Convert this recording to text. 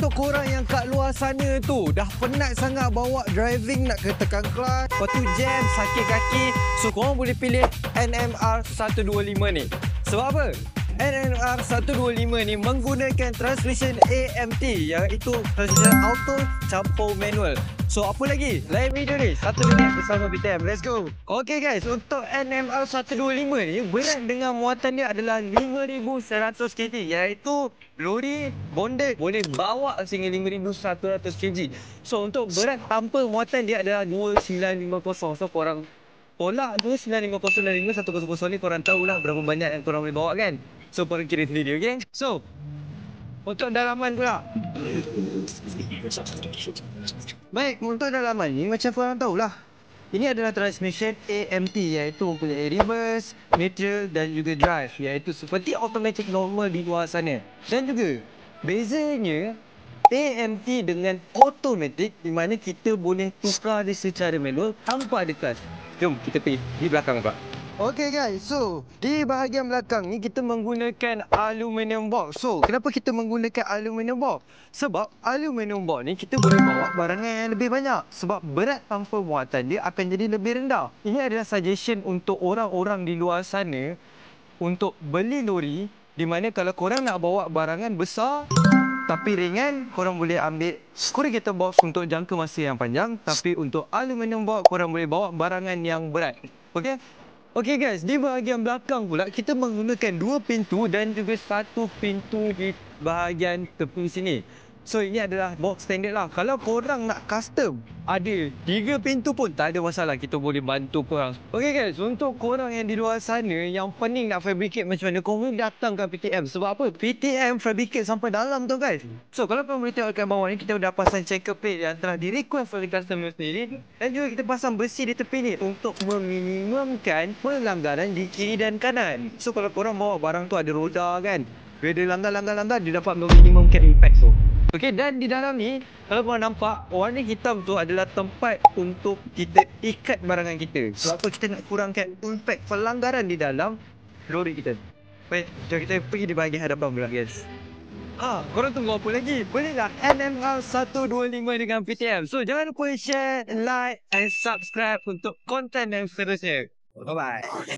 untuk korang yang kat luar sana tu dah penat sangat bawa driving nak kena tekan kelas, lepas tu jam, sakit kaki, so korang boleh pilih NMR 125 ni. Sebab apa? NMR 125 ni menggunakan transmission AMT, iaitu transmission auto campur manual. So apa lagi? Lain video ni, 1 minit bersama BTM. Let's go. Okay guys, untuk NMR 125 ni berat dengan muatan dia adalah 5100 kg, iaitu lori bonded boleh bawa sehingga 5100 kg. So untuk berat tanpa muatan dia adalah 2950. So korang tolak 2950 dan 5100 ni, korang tahulah berapa banyak yang korang boleh bawa kan. So korang kira sendiri, okay? So untuk dalaman pula. Baik, untuk dalaman ni macam korang tahulah, ini adalah transmission AMT, iaitu mempunyai reverse, neutral dan juga drive, iaitu seperti automatic normal di luar sana. Dan juga bezanya AMT dengan automatic, di mana kita boleh tukar dia secara manual tanpa ada clutch. Jom kita pergi di belakang pula. Okay guys, so di bahagian belakang ni kita menggunakan aluminium box. So kenapa kita menggunakan aluminium box? Sebab aluminium box ni kita boleh bawa barangan yang lebih banyak. Sebab berat tanpa muatan dia akan jadi lebih rendah. Ini adalah suggestion untuk orang-orang di luar sana untuk beli lori, di mana kalau korang nak bawa barangan besar tapi ringan, korang boleh ambil corrugator box untuk jangka masa yang panjang. Tapi untuk aluminium box, korang boleh bawa barangan yang berat. Okay? Okay guys, di bahagian belakang pula kita menggunakan 2 pintu dan juga 1 pintu di bahagian tepi sini. So ini adalah box standard lah. Kalau korang nak custom, ada 3 pintu pun tak ada masalah, kita boleh bantu korang. Okay guys, untuk korang yang di luar sana yang pening nak fabricate macam mana, korang datang ke PTM. Sebab apa? PTM fabricate sampai dalam tu guys. So kalau korang boleh tengok kat bawah ni, kita dah pasang checker plate yang telah di request oleh customer sendiri. Dan juga kita pasang besi di tepi ni untuk meminimumkan pelanggaran di kiri dan kanan. So kalau korang bawa barang tu ada roda kan, bila dia langgar, dia dapat meminimumkan impact tu. Okey, dan di dalam ni kalau korang nampak warna hitam tu adalah tempat untuk kita ikat barangan kita. Sebab apa? Kita nak kurangkan impact pelanggaran di dalam lori kita. Baik, jom kita pergi di bahagian hadapan pula guys. Korang tunggu apa lagi? Bolehlah NMR 125 dengan PTM. So jangan lupa share, like and subscribe untuk konten yang seterusnya. Bye bye.